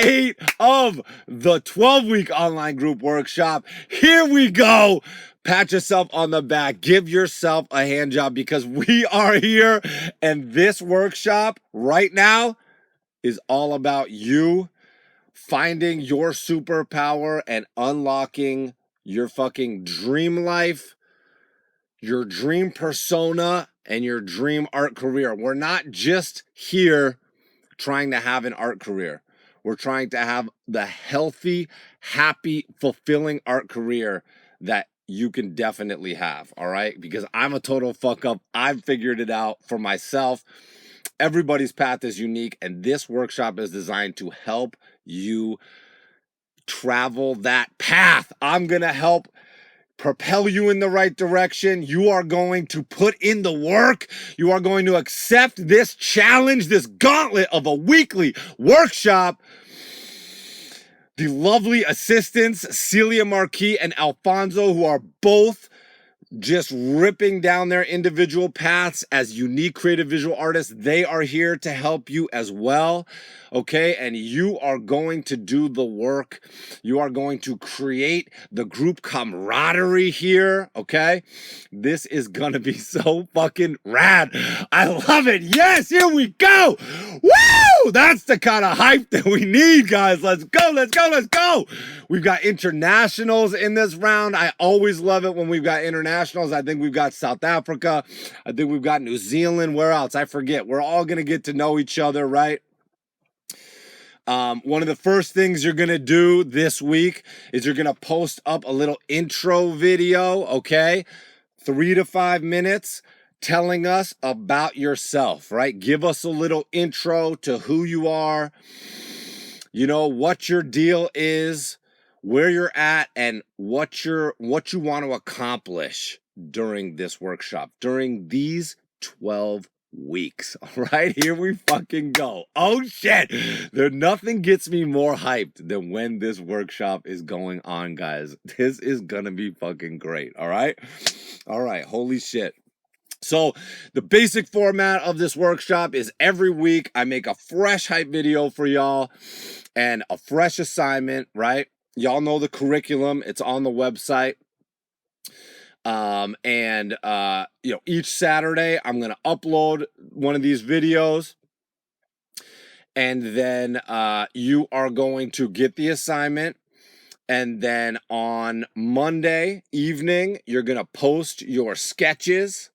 8 of the 12-week online group workshop. Here we go. Pat yourself on the back. Give yourself a hand job because we are here. And this workshop right now is all about you finding your superpower and unlocking your fucking dream life, your dream persona, and your dream art career. We're not just here trying to have an art career. We're trying to have the healthy, happy, fulfilling art career that you can definitely have, all right? Because I'm a total fuck up. I've figured it out for myself. Everybody's path is unique, and this workshop is designed to help you travel that path. I'm going to help propel you in the right direction. You are going to put in the work. You are going to accept this challenge, this gauntlet of a weekly workshop. The lovely assistants, Celia Marquis and Alfonso, who are both just ripping down their individual paths as unique creative visual artists. They are here to help you as well, okay? And you are going to do the work. You are going to create the group camaraderie here, okay? This is gonna be so fucking rad. I love it. Yes, here we go. Woo! That's the kind of hype that we need, guys. Let's go, let's go, let's go. We've got internationals in this round. I always love it when we've got internationals. I think we've got South Africa. I think we've got New Zealand. Where else? I forget. We're all going to get to know each other, right? One of the first things you're going to do this week is you're going to post up a little intro video, okay? 3 to 5 minutes telling us about yourself, right? Give us a little intro to who you are, you know, what your deal is, where you're at, and what you want to accomplish during this workshop, during these 12 weeks. All right, here we fucking go. Oh shit, nothing gets me more hyped than when this workshop is going on, guys. This is gonna be fucking great. All right, holy shit. So the basic format of this workshop is every week I make a fresh hype video for y'all and a fresh assignment, right? Y'all know the curriculum. It's on the website. You know, each Saturday I'm going to upload one of these videos, and then you are going to get the assignment. And then on Monday evening, you're going to post your sketches,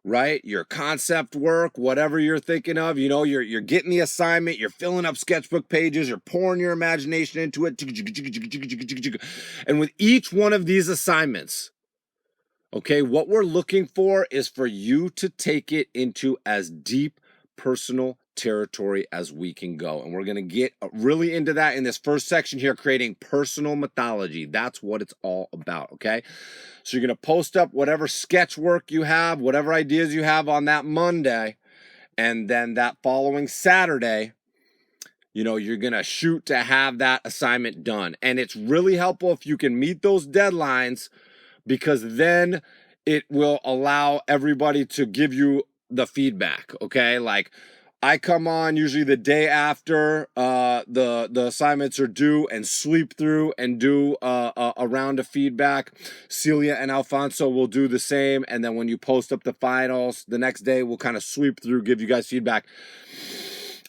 right? Your concept work, whatever you're thinking of, you know, you're getting the assignment, you're filling up sketchbook pages, you're pouring your imagination into it. And with each one of these assignments, okay, what we're looking for is for you to take it into as deep personal territory as we can go. And we're going to get really into that in this first section here, creating personal mythology. That's what it's all about, okay? So you're going to post up whatever sketch work you have, whatever ideas you have on that Monday, and then that following Saturday, you know, you're going to shoot to have that assignment done. And it's really helpful if you can meet those deadlines, because then it will allow everybody to give you the feedback, okay? Like, I come on usually the day after the assignments are due and sleep through and do a round of feedback. Celia and Alfonso will do the same, and then when you post up the finals the next day, we'll kind of sweep through, give you guys feedback.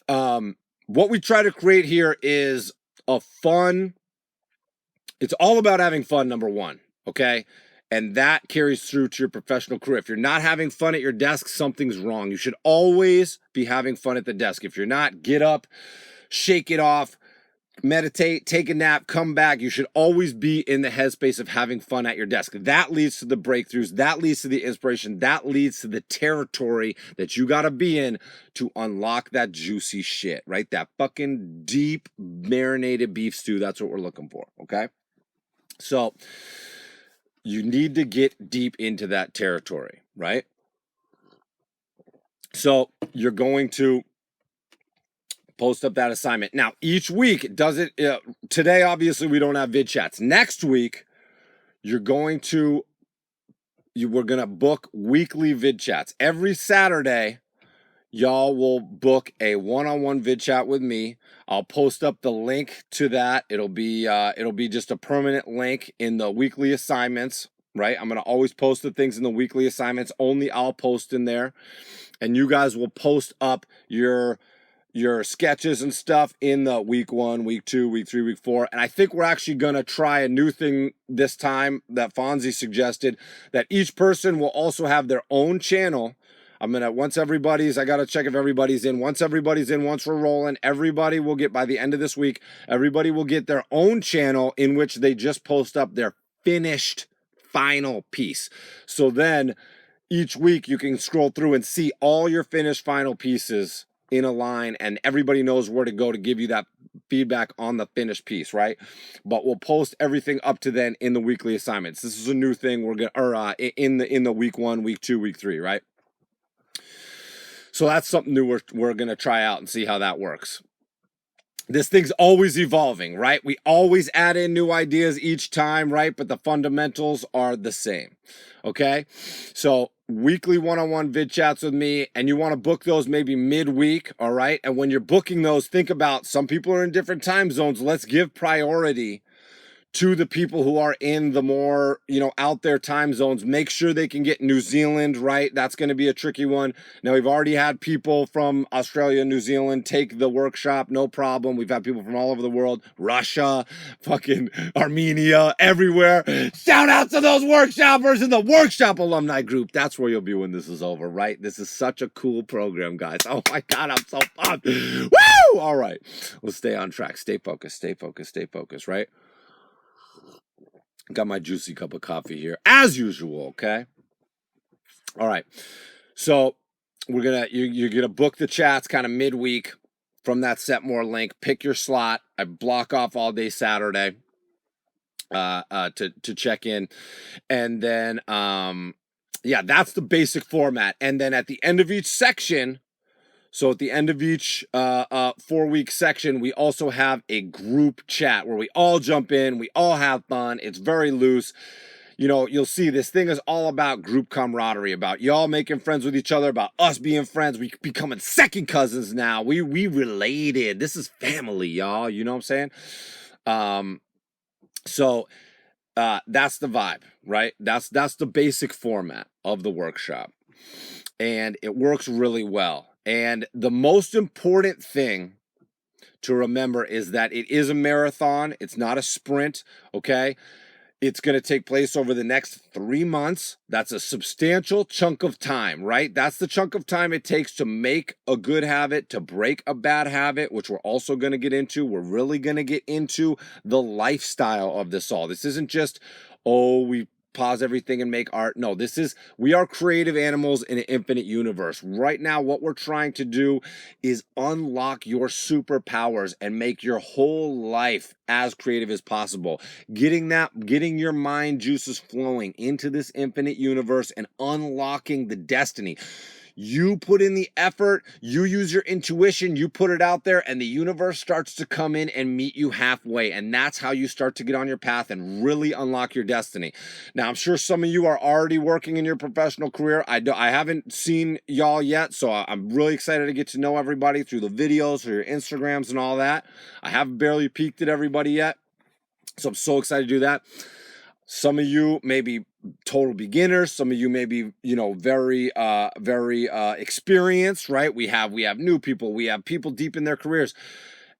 What we try to create here is a fun, it's all about having fun, number one, okay? And that carries through to your professional career. If you're not having fun at your desk, something's wrong. You should always be having fun at the desk. If you're not, get up, shake it off, meditate, take a nap, come back. You should always be in the headspace of having fun at your desk. That leads to the breakthroughs. That leads to the inspiration. That leads to the territory that you got to be in to unlock that juicy shit, right? That fucking deep marinated beef stew. That's what we're looking for, okay? So you need to get deep into that territory, right? So you're going to post up that assignment. Now, each week, today, obviously, we don't have vid chats. Next week, we're going to book weekly vid chats. Every Saturday, y'all will book a one-on-one vid chat with me. I'll post up the link to that. It'll be just a permanent link in the weekly assignments, right? I'm going to always post the things in the weekly assignments. Only I'll post in there. And you guys will post up your sketches and stuff in the week 1, week 2, week 3, week 4. And I think we're actually going to try a new thing this time that Fonzie suggested, that each person will also have their own channel. I'm going to, I got to check if everybody's in. Once everybody's in, once we're rolling, everybody will get, by the end of this week, everybody will get their own channel in which they just post up their finished final piece. So then each week you can scroll through and see all your finished final pieces in a line, and everybody knows where to go to give you that feedback on the finished piece, right? But we'll post everything up to then in the weekly assignments. This is a new thing we're gonna, or in the week 1, week 2, week 3, right? So that's something new we're gonna try out and see how that works. This thing's always evolving, right? We always add in new ideas each time, right? But the fundamentals are the same, okay? So weekly one-on-one vid chats with me, and you want to book those maybe midweek, all right? And when you're booking those, think about, some people are in different time zones. Let's give priority to the people who are in the more, out there time zones. Make sure they can get New Zealand, right? That's going to be a tricky one. Now, we've already had people from Australia, New Zealand take the workshop, no problem. We've had people from all over the world, Russia, fucking Armenia, everywhere. Shout out to those workshoppers in the workshop alumni group. That's where you'll be when this is over, right? This is such a cool program, guys. Oh my God, I'm so pumped. Woo! All right, let's stay on track. Stay focused, stay focused, stay focused, right? Got my juicy cup of coffee here, as usual, okay? All right. So you're gonna book the chats kind of midweek from that Set More link. Pick your slot. I block off all day Saturday to check in. And then that's the basic format. And then at the end of each section, so at the end of each 4-week section, we also have a group chat where we all jump in, we all have fun. It's very loose. You'll see this thing is all about group camaraderie, about y'all making friends with each other, about us being friends. We becoming second cousins now. We related. This is family, y'all. You know what I'm saying? So that's the vibe, right? That's the basic format of the workshop. And it works really well. And the most important thing to remember is that it is a marathon. It's not a sprint, okay? It's going to take place over the next 3 months. That's a substantial chunk of time, right? That's the chunk of time it takes to make a good habit, to break a bad habit, which we're also going to get into. We're really going to get into the lifestyle of this all. This isn't just, we pause everything and make art. No, we are creative animals in an infinite universe. Right now, what we're trying to do is unlock your superpowers and make your whole life as creative as possible. Getting your mind juices flowing into this infinite universe and unlocking the destiny. You put in the effort, you use your intuition, you put it out there, and the universe starts to come in and meet you halfway. And that's how you start to get on your path and really unlock your destiny. Now, I'm sure some of you are already working in your professional career. I haven't seen y'all yet, so I'm really excited to get to know everybody through the videos, through your Instagrams and all that. I haven't barely peeked at everybody yet, so I'm so excited to do that. Some of you may be total beginners. Some of you may be, very experienced, right? We have new people. We have people deep in their careers.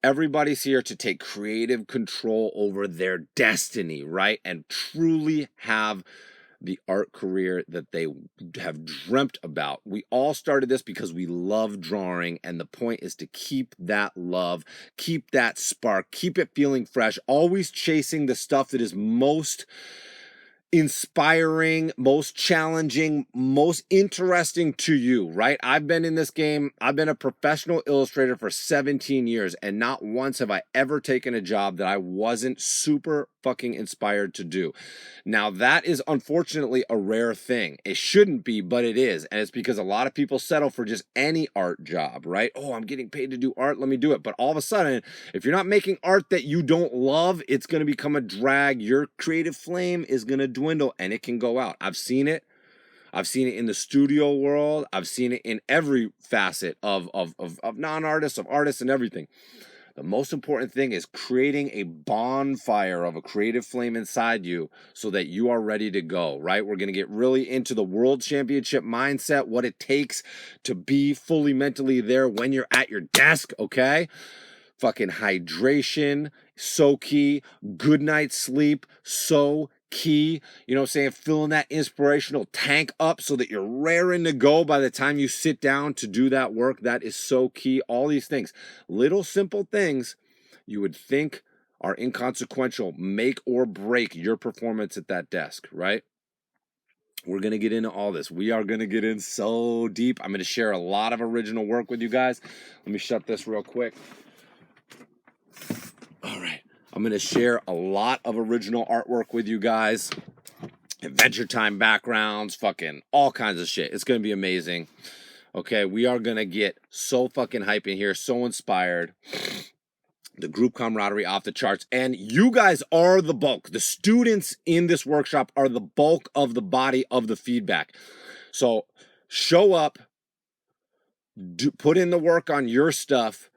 Everybody's here to take creative control over their destiny, right? And truly have the art career that they have dreamt about. We all started this because we love drawing, and the point is to keep that love, keep that spark, keep it feeling fresh, always chasing the stuff that is most inspiring, most challenging, most interesting to you, right? I've been in this game. I've been a professional illustrator for 17 years, and not once have I ever taken a job that I wasn't super fucking inspired to do. Now, that is unfortunately a rare thing. It shouldn't be, but it is. And it's because a lot of people settle for just any art job, right? Oh, I'm getting paid to do art. Let me do it. But all of a sudden, if you're not making art that you don't love, it's going to become a drag. Your creative flame is going to dwindle and it can go out. I've seen it. I've seen it in the studio world. I've seen it in every facet of non-artists, of artists, and everything. The most important thing is creating a bonfire of a creative flame inside you so that you are ready to go, right? We're going to get really into the world championship mindset, what it takes to be fully mentally there when you're at your desk, okay? Fucking hydration, so key. Good night's sleep, so key. You know what I'm saying? Filling that inspirational tank up so that you're raring to go by the time you sit down to do that work. That is so key. All these things, little simple things you would think are inconsequential, make or break your performance at that desk, right? We're going to get into all this. We are going to get in so deep. I'm going to share a lot of original work with you guys. Let me shut this real quick. All right. I'm going to share a lot of original artwork with you guys. Adventure Time backgrounds, fucking all kinds of shit. It's going to be amazing. Okay, we are going to get so fucking hype in here, so inspired. The group camaraderie off the charts. And you guys are the bulk. The students in this workshop are the bulk of the body of the feedback. So show up, put in the work on your stuff.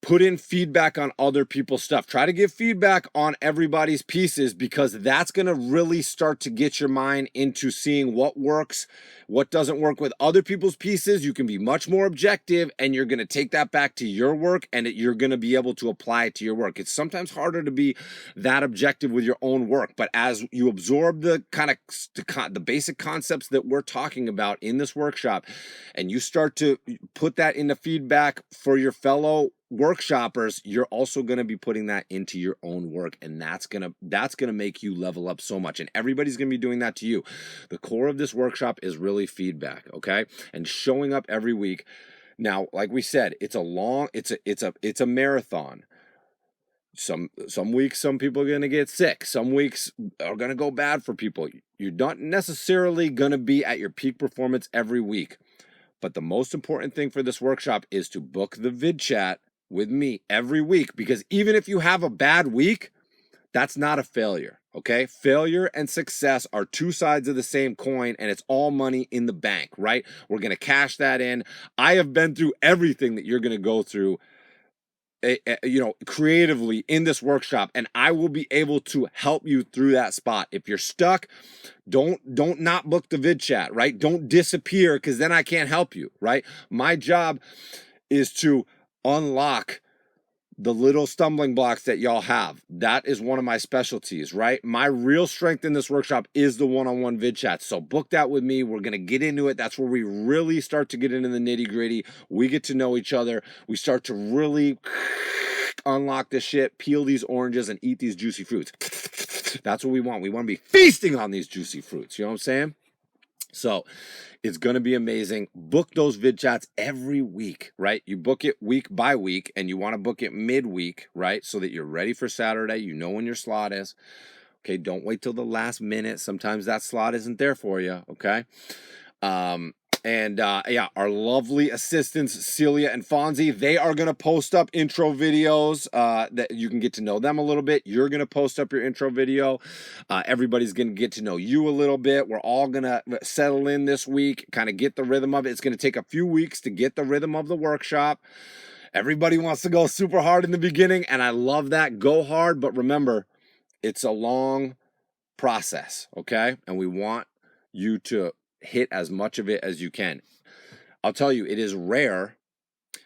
Put in feedback on other people's stuff. Try to give feedback on everybody's pieces because that's going to really start to get your mind into seeing what works, what doesn't work with other people's pieces. You can be much more objective and you're going to take that back to your work and you're going to be able to apply it to your work. It's sometimes harder to be that objective with your own work, but as you absorb the the basic concepts that we're talking about in this workshop and you start to put that into feedback for your fellow workshoppers, you're also going to be putting that into your own work, and that's going to make you level up so much, and everybody's going to be doing that to you. The core of this workshop is really feedback, okay, and showing up every week. Now, like we said, it's a marathon. Some weeks some people are going to get sick, some weeks are going to go bad for people. You're not necessarily going to be at your peak performance every week, but the most important thing for this workshop is to book the vid chat with me every week, because even if you have a bad week, that's not a failure, okay? Failure and success are two sides of the same coin, and it's all money in the bank, right? We're going to cash that in. I have been through everything that you're going to go through, creatively in this workshop, and I will be able to help you through that spot. If you're stuck, don't not book the vid chat, right? Don't disappear, because then I can't help you, right? My job is to unlock the little stumbling blocks that y'all have. That is one of my specialties, right? My real strength in this workshop is the one-on-one vid chat. So book that with me. We're going to get into it. That's where we really start to get into the nitty-gritty. We get to know each other. We start to really unlock this shit, peel these oranges, and eat these juicy fruits. That's what we want. We want to be feasting on these juicy fruits. You know what I'm saying? So it's going to be amazing. Book those vid chats every week, right? You book it week by week, and you want to book it midweek, right? So that you're ready for Saturday. You know when your slot is. Okay, don't wait till the last minute. Sometimes that slot isn't there for you, okay? Our lovely assistants, Celia and Fonzie, they are going to post up intro videos that you can get to know them a little bit. You're going to post up your intro video. Everybody's going to get to know you a little bit. We're all going to settle in this week, kind of get the rhythm of it. It's going to take a few weeks to get the rhythm of the workshop. Everybody wants to go super hard in the beginning, and I love that. Go hard, but remember, it's a long process, okay? And we want you to hit as much of it as you can. I'll tell you, it is rare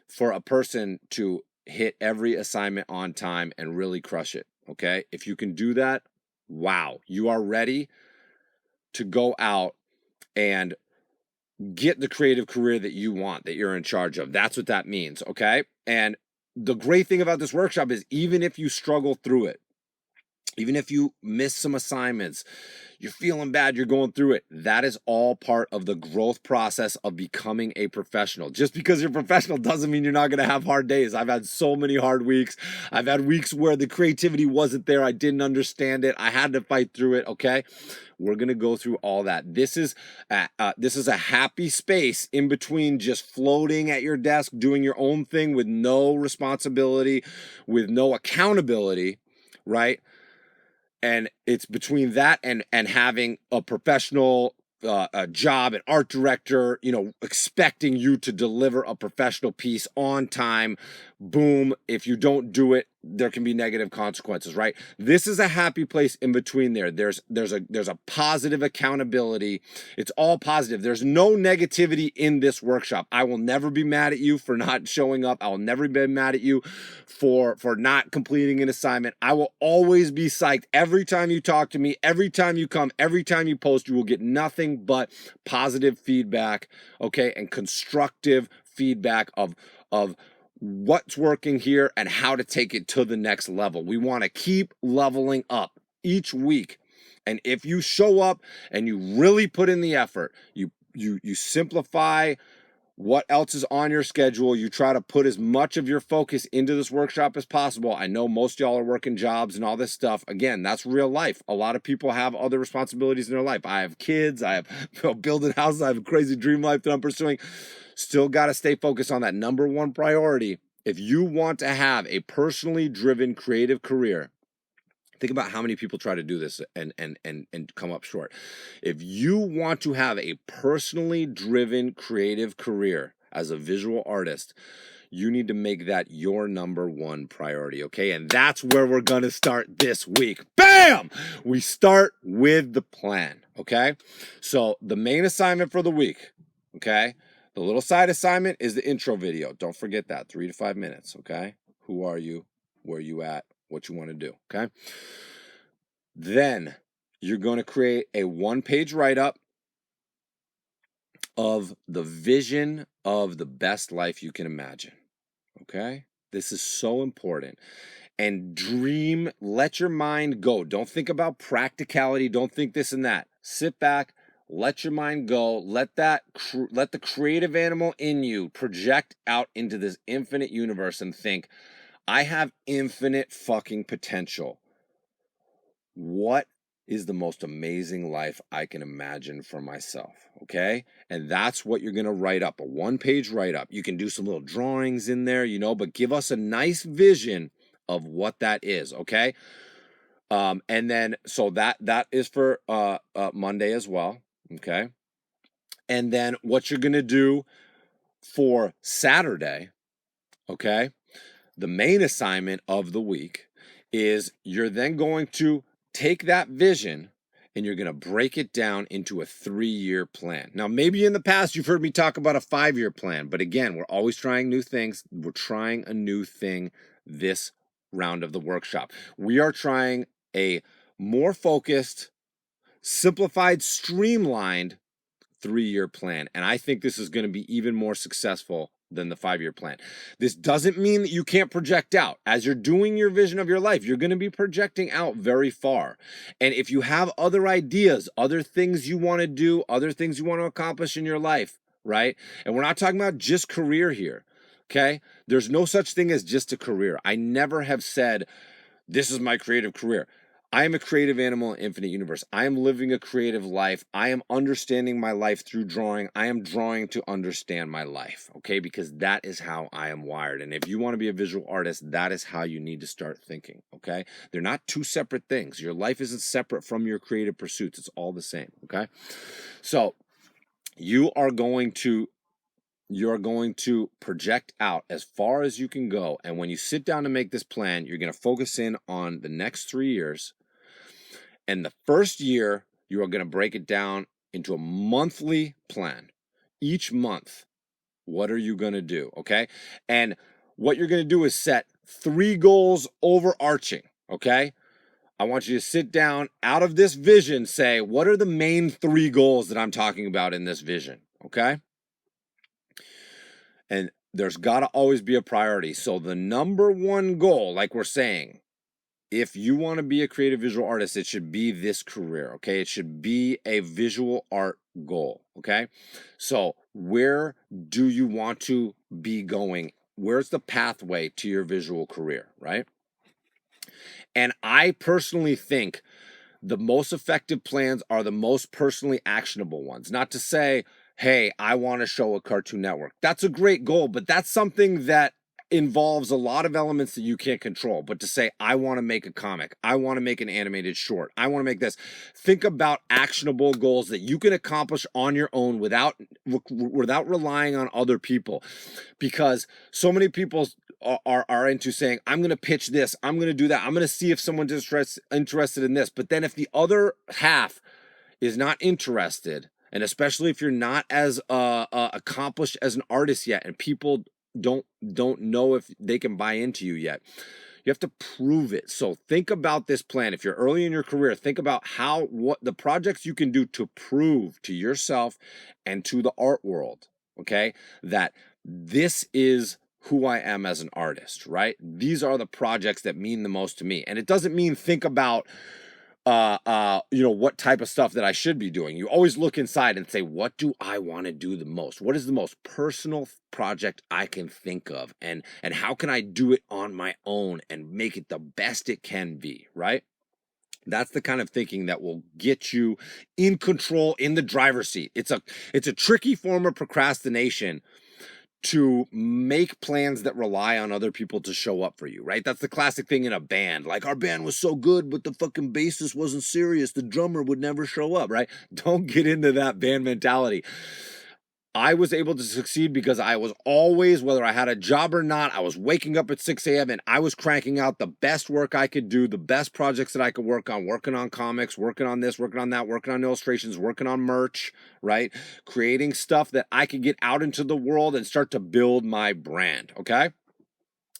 for a person to hit every assignment on time and really crush it, okay? If you can do that, wow, you are ready to go out and get the creative career that you want, that you're in charge of. That's what that means, okay? And the great thing about this workshop is even if you struggle through it, even if you miss some assignments, you're feeling bad, you're going through it, that is all part of the growth process of becoming a professional. Just because you're professional doesn't mean you're not going to have hard days. I've had so many hard weeks. I've had weeks where the creativity wasn't there. I didn't understand it. I had to fight through it, okay? We're going to go through all that. This is a happy space in between just floating at your desk, doing your own thing with no responsibility, with no accountability, right? And it's between that and having a professional a job, an art director, expecting you to deliver a professional piece on time. Boom. If you don't do it, there can be negative consequences, right? This is a happy place in between there. There's a positive accountability. It's all positive. There's no negativity in this workshop. I will never be mad at you for not showing up. I will never be mad at you for not completing an assignment. I will always be psyched every time you talk to me, every time you come, every time you post. You will get nothing but positive feedback, okay, and constructive feedback of what's working here and how to take it to the next level. We want to keep leveling up each week. And if you show up and you really put in the effort, you simplify what else is on your schedule, you try to put as much of your focus into this workshop as possible. I know most of y'all are working jobs and all this stuff. Again, that's real life. A lot of people have other responsibilities in their life. I have kids, I have building houses, I have a crazy dream life that I'm pursuing. Still got to stay focused on that number one priority. If you want to have a personally driven creative career, think about how many people try to do this and come up short. If you want to have a personally driven creative career as a visual artist, you need to make that your number one priority, okay? And that's where we're going to start this week. Bam! We start with the plan, okay? So the main assignment for the week, okay? The little side assignment is the intro video. Don't forget that, 3 to 5 minutes, okay? Who are you? Where are you at? What you want to do, okay? Then you're going to create a one-page write-up of the vision of the best life you can imagine, okay? This is so important. And dream, let your mind go. Don't think about practicality. Don't think this and that. Sit back, let your mind go. Let the creative animal in you project out into this infinite universe and think, I have infinite fucking potential. What is the most amazing life I can imagine for myself, okay? And that's what you're going to write up, a one-page write-up. You can do some little drawings in there, but give us a nice vision of what that is, okay? And then, so that is for Monday as well, okay? And then what you're going to do for Saturday, okay? The main assignment of the week is you're then going to take that vision and you're going to break it down into a 3-year plan. Now, maybe in the past you've heard me talk about a 5-year plan, but again, we're always trying new things. We're trying a new thing this round of the workshop. We are trying a more focused, simplified, streamlined 3-year plan. And I think this is going to be even more successful than the 5-year plan. This doesn't mean that you can't project out. As you're doing your vision of your life, you're going to be projecting out very far. And if you have other ideas, other things you want to do, other things you want to accomplish in your life, right? And we're not talking about just career here, okay? There's no such thing as just a career. I never have said, this is my creative career. I am a creative animal in infinite universe. I am living a creative life. I am understanding my life through drawing. I am drawing to understand my life, okay? Because that is how I am wired. And if you want to be a visual artist, that is how you need to start thinking, okay? They're not two separate things. Your life isn't separate from your creative pursuits. It's all the same, okay? So you are going to project out as far as you can go. And when you sit down to make this plan, you're going to focus in on the next 3 years. And the first year, you are going to break it down into a monthly plan. Each month, what are you going to do? Okay. And what you're going to do is set 3 goals overarching. Okay. I want you to sit down out of this vision, say, what are the main 3 goals that I'm talking about in this vision? Okay. And there's got to always be a priority. So the number one goal, like we're saying, if you want to be a creative visual artist, it should be this career, okay? It should be a visual art goal, okay? So where do you want to be going? Where's the pathway to your visual career, right? And I personally think the most effective plans are the most personally actionable ones. Not to say, hey, I want to show a Cartoon Network. That's a great goal, but that's something that involves a lot of elements that you can't control. But to say, I want to make a comic, I want to make an animated short, I want to make this, think about actionable goals that you can accomplish on your own without relying on other people. Because so many people are into saying, I'm going to pitch this, I'm going to do that, I'm going to see if someone's interested in this. But then if the other half is not interested, and especially if you're not as accomplished as an artist yet, and people don't know if they can buy into you yet, you have to prove it. So think about this plan. If you're early in your career, think about what the projects you can do to prove to yourself and to the art world, okay, that this is who I am as an artist, right? These are the projects that mean the most to me. And it doesn't mean think about what type of stuff that I should be doing. You always look inside and say, what do I want to do the most? What is the most personal project I can think of? And how can I do it on my own and make it the best it can be, right? That's the kind of thinking that will get you in control, in the driver's seat. It's a tricky form of procrastination to make plans that rely on other people to show up for you, right? That's the classic thing in a band. Like, our band was so good, but the fucking bassist wasn't serious. The drummer would never show up, right? Don't get into that band mentality. I was able to succeed because I was always, whether I had a job or not, I was waking up at 6 a.m. and I was cranking out the best work I could do, the best projects that I could work on comics, working on this, working on that, working on illustrations, working on merch, right? Creating stuff that I could get out into the world and start to build my brand, okay?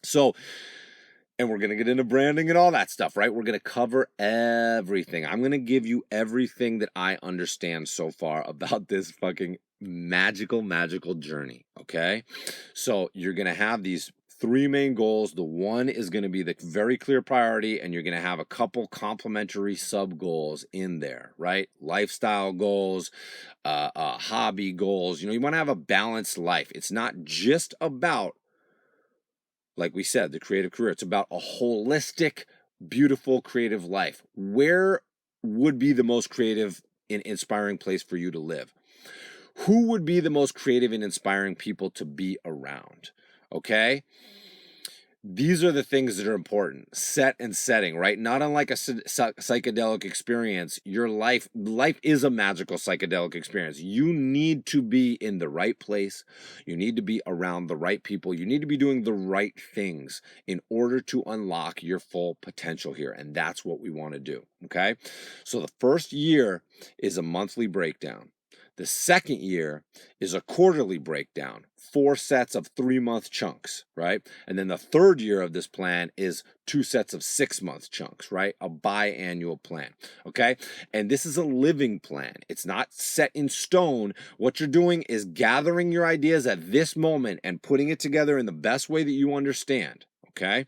So, and we're going to get into branding and all that stuff, right? We're going to cover everything. I'm going to give you everything that I understand so far about this fucking magical journey, okay? So you're going to have these 3 main goals. The one is going to be the very clear priority, and you're going to have a couple complementary sub goals in there, right? Lifestyle goals, hobby goals. You want to have a balanced life. It's not just about, like we said, the creative career. It's about a holistic, beautiful, creative life. Where would be the most creative and inspiring place for you to live? Who would be the most creative and inspiring people to be around? Okay? These are the things that are important. Set and setting, right? Not unlike a psychedelic experience, your life is a magical psychedelic experience. You need to be in the right place. You need to be around the right people. You need to be doing the right things in order to unlock your full potential here. And that's what we want to do, okay? So the first year is a monthly breakdown. The second year is a quarterly breakdown, 4 sets of 3-month chunks, right? And then the third year of this plan is 2 sets of 6-month chunks, right? A biannual plan, okay? And this is a living plan. It's not set in stone. What you're doing is gathering your ideas at this moment and putting it together in the best way that you understand, okay?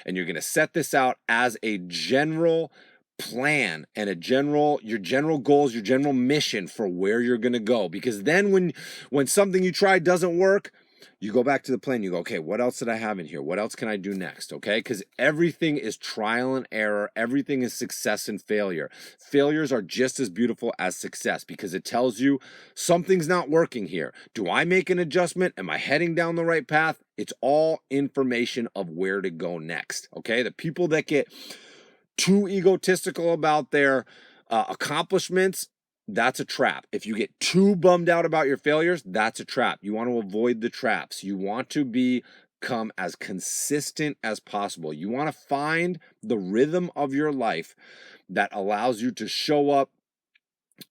And you're going to set this out as a general plan and your general goals, your general mission for where you're going to go. Because then when something you try doesn't work, you go back to the plan. You go, okay, what else did I have in here? What else can I do next? Okay, because everything is trial and error. Everything is success and failure. Failures are just as beautiful as success because it tells you something's not working here. Do I make an adjustment? Am I heading down the right path? It's all information of where to go next. Okay, the people that get too egotistical about their accomplishments, that's a trap. If you get too bummed out about your failures, that's a trap. You want to avoid the traps. You want to become as consistent as possible. You want to find the rhythm of your life that allows you to show up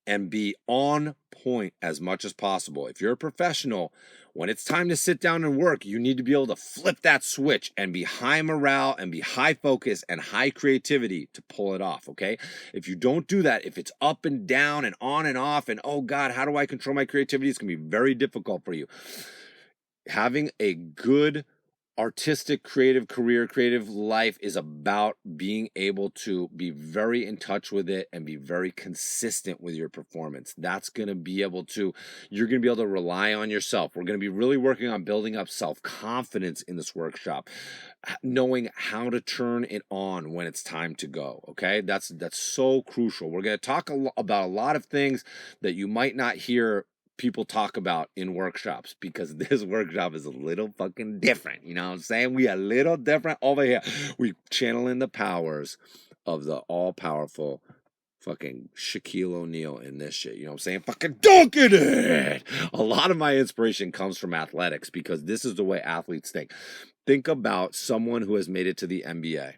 and be on point as much as possible. If you're a professional, when it's time to sit down and work, you need to be able to flip that switch and be high morale and be high focus and high creativity to pull it off, okay? If you don't do that, if it's up and down and on and off and, oh God, how do I control my creativity? It's going to be very difficult for you. Having a good artistic, creative career, creative life is about being able to be very in touch with it and be very consistent with your performance. That's going to be able to, you're going to be able to rely on yourself. We're going to be really working on building up self-confidence in this workshop, knowing how to turn it on when it's time to go. Okay. That's so crucial. We're going to talk about a lot of things that you might not hear people talk about in workshops, because this workshop is a little fucking different. You know what I'm saying? We a little different over here. We channeling the powers of the all-powerful fucking Shaquille O'Neal in this shit. You know what I'm saying? Fucking dunking it! A lot of my inspiration comes from athletics, because this is the way athletes think. Think about someone who has made it to the NBA.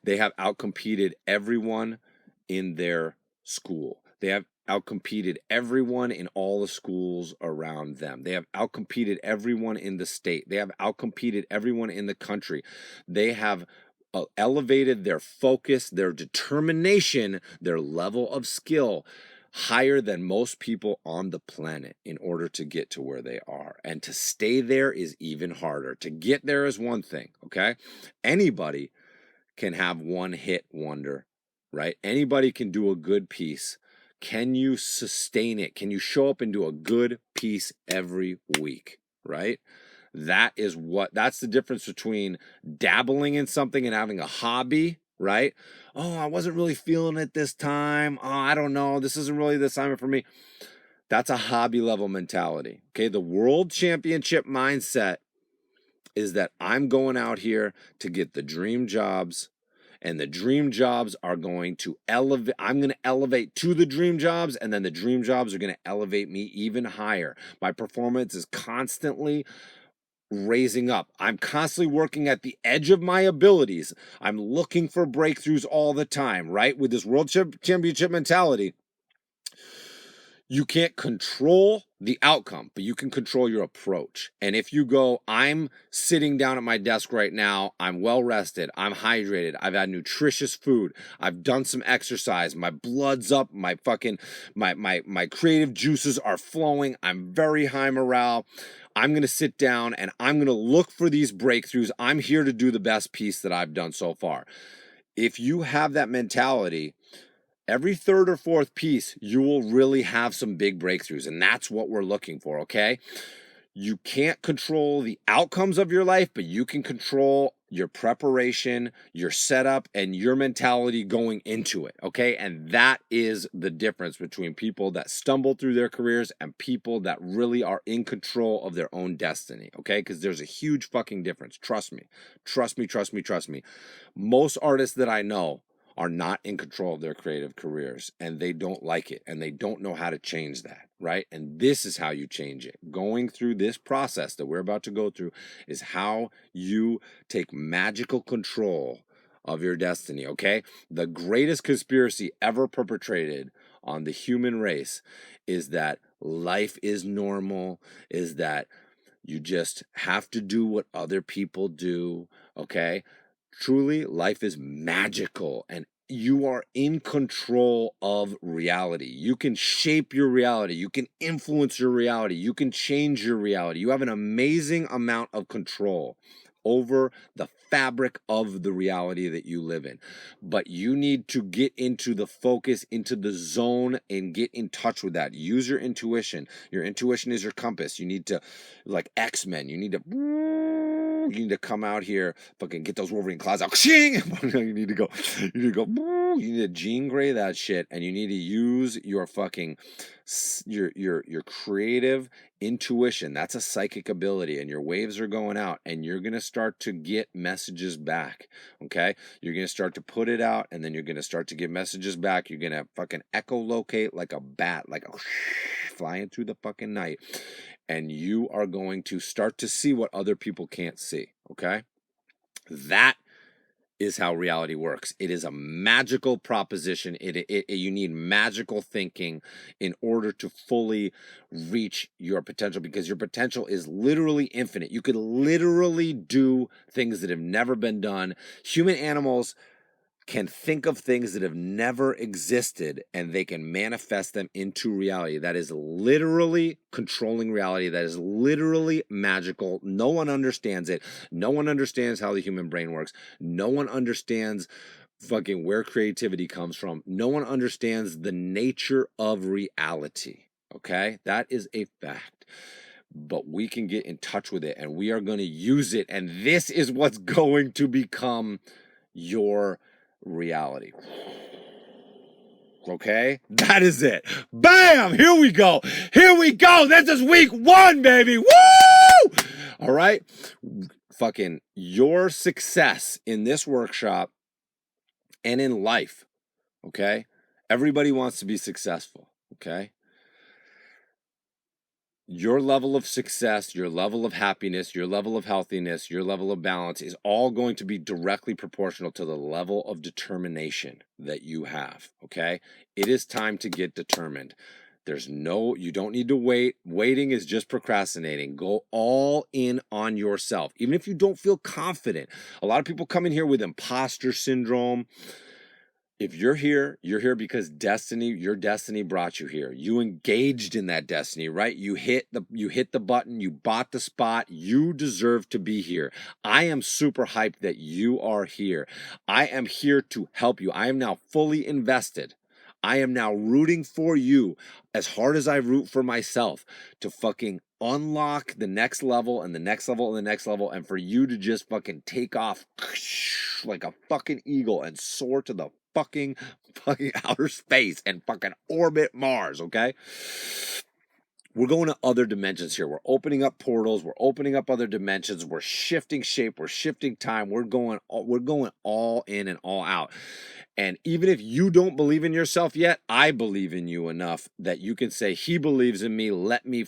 They have outcompeted everyone in their school. They have outcompeted everyone in all the schools around them. They have outcompeted everyone in the state. They have outcompeted everyone in the country. They have elevated their focus, their determination, their level of skill higher than most people on the planet in order to get to where they are. And to stay there is even harder. To get there is one thing, okay? Anybody can have one hit wonder, right? Anybody can do a good piece. Can you sustain it? Can you show up and do a good piece every week, right? That's the difference between dabbling in something and having a hobby, right? Oh, I wasn't really feeling it this time. Oh, I don't know. This isn't really the assignment for me. That's a hobby level mentality. Okay. The world championship mindset is that I'm going out here to get the dream jobs, and the dream jobs are going to elevate. I'm going to elevate to the dream jobs, and then the dream jobs are going to elevate me even higher. My performance is constantly raising up. I'm constantly working at the edge of my abilities. I'm looking for breakthroughs all the time, right? With this world championship mentality, you can't control the outcome, but you can control your approach. And if you go, I'm sitting down at my desk right now, I'm well rested, I'm hydrated, I've had nutritious food, I've done some exercise, my blood's up, my creative juices are flowing, I'm very high morale. I'm going to sit down and I'm going to look for these breakthroughs. I'm here to do the best piece that I've done so far. If you have that mentality, every third or fourth piece, you will really have some big breakthroughs. And that's what we're looking for, okay? You can't control the outcomes of your life, but you can control your preparation, your setup, and your mentality going into it, okay? And that is the difference between people that stumble through their careers and people that really are in control of their own destiny, okay? Because there's a huge fucking difference. Trust me. Trust me, trust me, trust me. Most artists that I know are not in control of their creative careers, and they don't like it, and they don't know how to change that, right? And this is how you change it. Going through this process that we're about to go through is how you take magical control of your destiny, okay? The greatest conspiracy ever perpetrated on the human race is that life is normal, is that you just have to do what other people do, okay? Truly, life is magical, and you are in control of reality. You can shape your reality. You can influence your reality. You can change your reality. You have an amazing amount of control over the fabric of the reality that you live in. But you need to get into the focus, into the zone, and get in touch with that. Use your intuition. Your intuition is your compass. You need to, like X-Men, you need to come out here, fucking get those Wolverine claws out. You need to go, you need to Jean Grey that shit, and you need to use your fucking, your creative intuition. That's a psychic ability, and your waves are going out, and you're going to start to get messages back, okay? You're going to start to put it out, and then you're going to start to get messages back. You're going to fucking echolocate like a bat, like a flying through the fucking night, and you are going to start to see what other people can't see, okay? That is how reality works. It is a magical proposition. You need magical thinking in order to fully reach your potential, because your potential is literally infinite. You could literally do things that have never been done. Human animals can think of things that have never existed, and they can manifest them into reality. That is literally controlling reality. That is literally magical. No one understands it. No one understands how the human brain works. No one understands fucking where creativity comes from. No one understands the nature of reality. Okay? That is a fact. But we can get in touch with it, and we are going to use it. And this is what's going to become your reality. Okay, that is it. Bam! Here we go. Here we go. This is week 1, baby. Woo! All right. Fucking your success in this workshop and in life. Okay. Everybody wants to be successful. Okay. Your level of success, your level of happiness, your level of healthiness, your level of balance is all going to be directly proportional to the level of determination that you have, okay? It is time to get determined. You don't need to wait. Waiting is just procrastinating. Go all in on yourself. Even if you don't feel confident. A lot of people come in here with imposter syndrome. If you're here because your destiny brought you here. You engaged in that destiny, right? You hit the button, you bought the spot, you deserve to be here. I am super hyped that you are here. I am here to help you. I am now fully invested. I am now rooting for you as hard as I root for myself to fucking unlock the next level and the next level and the next level, and for you to just fucking take off like a fucking eagle and soar to the fucking outer space and fucking orbit Mars, okay? We're going to other dimensions here. We're opening up portals. We're opening up other dimensions. We're shifting shape. We're shifting time. We're going all in and all out. And even if you don't believe in yourself yet, I believe in you enough that you can say, he believes in me. Let me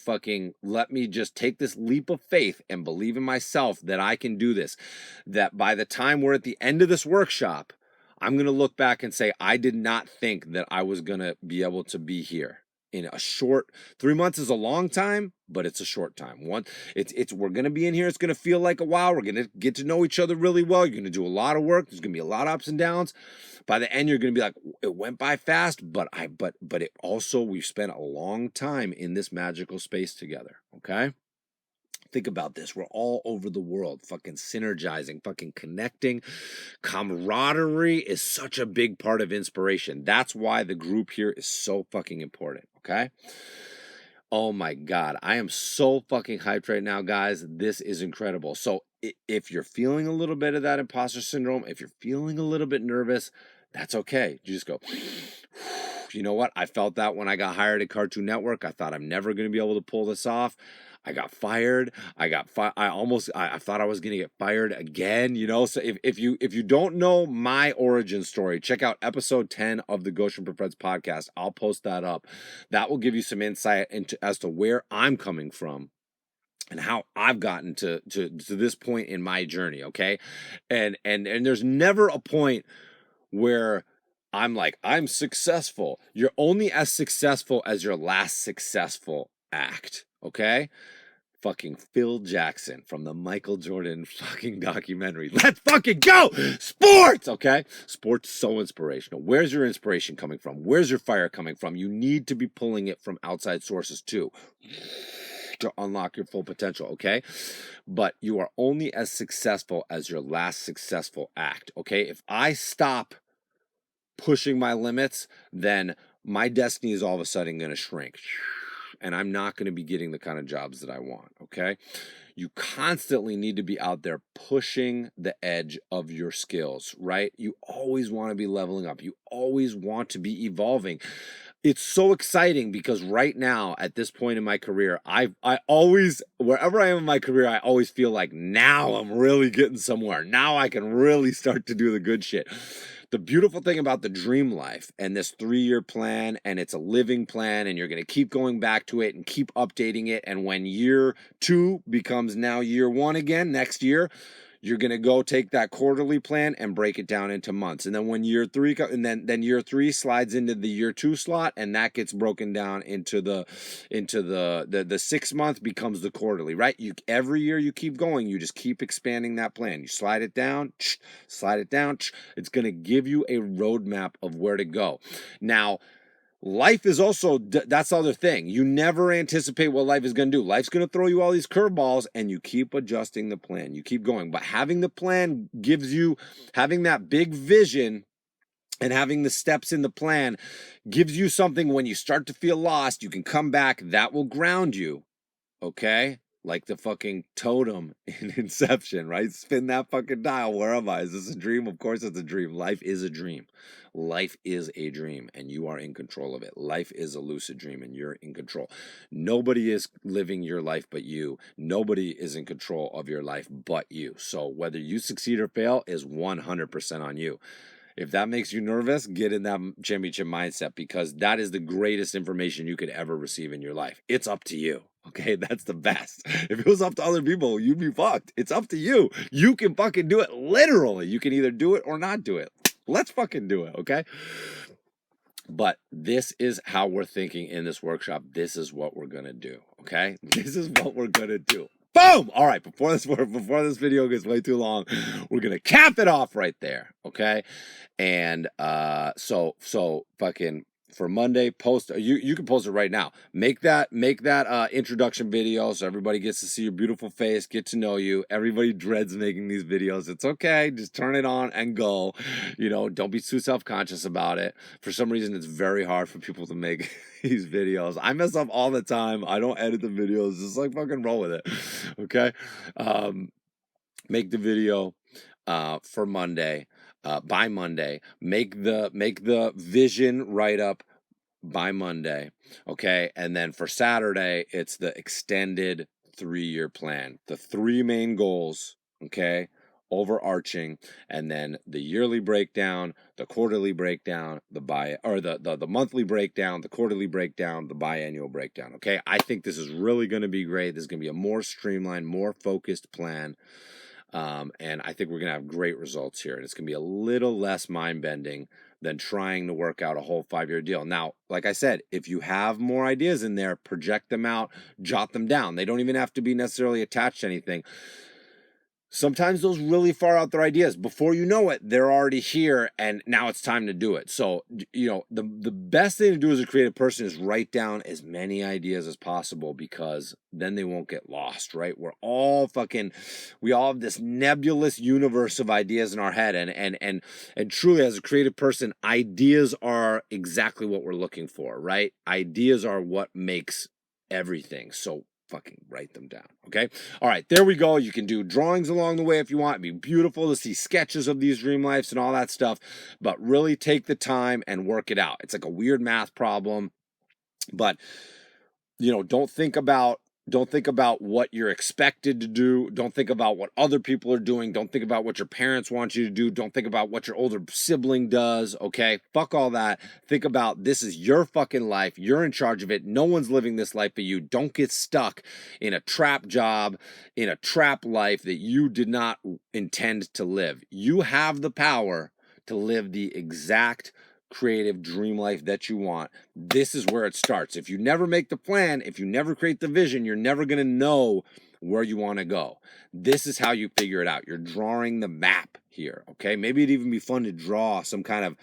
just take this leap of faith and believe in myself that I can do this. That by the time we're at the end of this workshop, I'm going to look back and say, I did not think that I was going to be able to be here. In a short 3 months is a long time, but it's a short time. We're gonna be in here. It's gonna feel like a while. We're gonna get to know each other really well. You're gonna do a lot of work. There's gonna be a lot of ups and downs. By the end, you're gonna be like, it went by fast, but it also, we've spent a long time in this magical space together. Okay. Think about this. We're all over the world, fucking synergizing, fucking connecting. Camaraderie is such a big part of inspiration. That's why the group here is so fucking important, okay? Oh my God. I am so fucking hyped right now, guys. This is incredible. So if you're feeling a little bit of that imposter syndrome, if you're feeling a little bit nervous, that's okay. You just go, you know what? I felt that when I got hired at Cartoon Network. I thought I'm never going to be able to pull this off. I got fired. I thought I was going to get fired again, you know? So if you don't know my origin story, check out episode 10 of the Goshen Friends podcast. I'll post that up. That will give you some insight as to where I'm coming from and how I've gotten to this point in my journey, okay? And there's never a point where I'm like, I'm successful. You're only as successful as your last successful act, okay? Fucking Phil Jackson from the Michael Jordan fucking documentary. Let's fucking go! Sports! Okay? Sports so inspirational. Where's your inspiration coming from? Where's your fire coming from? You need to be pulling it from outside sources too to unlock your full potential, okay? But you are only as successful as your last successful act, okay? If I stop pushing my limits, then my destiny is all of a sudden going to shrink. And I'm not going to be getting the kind of jobs that I want, okay? You constantly need to be out there pushing the edge of your skills, right? You always want to be leveling up. You always want to be evolving. It's so exciting because right now, at this point in my career, I always, wherever I am in my career, I always feel like now I'm really getting somewhere. Now I can really start to do the good shit. The beautiful thing about the dream life and this 3-year plan, and it's a living plan, and you're going to keep going back to it and keep updating it. And when year 2 becomes now year 1 again, next year, you're going to go take that quarterly plan and break it down into months. And then when year 3, and then year 3 slides into the year 2 slot, and that gets broken down into the 6 month becomes the quarterly, right? Every year you keep going, you just keep expanding that plan. You slide it down. It's going to give you a roadmap of where to go. Now, life is also, that's the other thing. You never anticipate what life is going to do. Life's going to throw you all these curveballs, and you keep adjusting the plan. You keep going. But having the plan gives you, having that big vision and having the steps in the plan gives you something when you start to feel lost, you can come back. That will ground you. Okay? like the fucking totem in Inception, right? Spin that fucking dial. Where am I? Is this a dream? Of course it's a dream. Life is a dream. Life is a dream, and you are in control of it. Life is a lucid dream, and you're in control. Nobody is living your life but you. Nobody is in control of your life but you. So whether you succeed or fail is 100% on you. If that makes you nervous, get in that championship mindset, because that is the greatest information you could ever receive in your life. It's up to you. Okay, that's the best. If it was up to other people, you'd be fucked. It's up to you. You can fucking do it. Literally, you can either do it or not do it. Let's fucking do it, okay? But this is how we're thinking in this workshop. This is what we're gonna do, okay? This is what we're gonna do. Boom! All right, before this video gets way too long, we're gonna cap it off right there, okay? And so fucking for Monday, post you can post it right now. Make that introduction video so everybody gets to see your beautiful face, get to know you. Everybody dreads making these videos. It's okay, just turn it on and go. You know, don't be too self-conscious about it. For some reason, it's very hard for people to make these videos. I mess up all the time. I don't edit the videos. Just like fucking roll with it. Okay. Make the video for Monday. By Monday, make the vision write up by Monday, okay? And then for Saturday, it's the extended 3-year plan, the 3 main goals, okay? Overarching, and then the yearly breakdown, the quarterly breakdown, the monthly breakdown, the quarterly breakdown, the biannual breakdown, okay? I think this is really going to be great. This is going to be a more streamlined, more focused plan. And I think we're going to have great results here. And it's going to be a little less mind-bending than trying to work out a whole 5-year deal. Now, like I said, if you have more ideas in there, project them out, jot them down. They don't even have to be necessarily attached to anything. Sometimes those really far out their ideas. Before you know it, they're already here, and now it's time to do it. So, you know, the best thing to do as a creative person is write down as many ideas as possible, because then they won't get lost, right? We all have this nebulous universe of ideas in our head, and truly, as a creative person, ideas are exactly what we're looking for, right? Ideas are what makes everything. So fucking write them down, okay? All right, there we go. You can do drawings along the way if you want. It'd be beautiful to see sketches of these dream lives and all that stuff, but really take the time and work it out. It's like a weird math problem, but, you know, don't think about what you're expected to do. Don't think about what other people are doing. Don't think about what your parents want you to do. Don't think about what your older sibling does, okay? Fuck all that. Think about, this is your fucking life. You're in charge of it. No one's living this life but you. Don't get stuck in a trap job, in a trap life that you did not intend to live. You have the power to live the exact creative dream life that you want. This is where it starts. If you never make the plan, if you never create the vision, you're never going to know where you want to go. This is how you figure it out. You're drawing the map here, okay? Maybe it'd even be fun to draw some kind of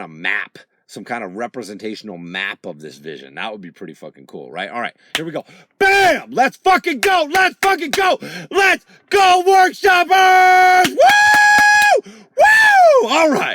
map, some kind of representational map of this vision. That would be pretty fucking cool, right? All right, here we go. Bam! Let's fucking go! Let's fucking go! Let's go, workshoppers! Woo! Woo! All right.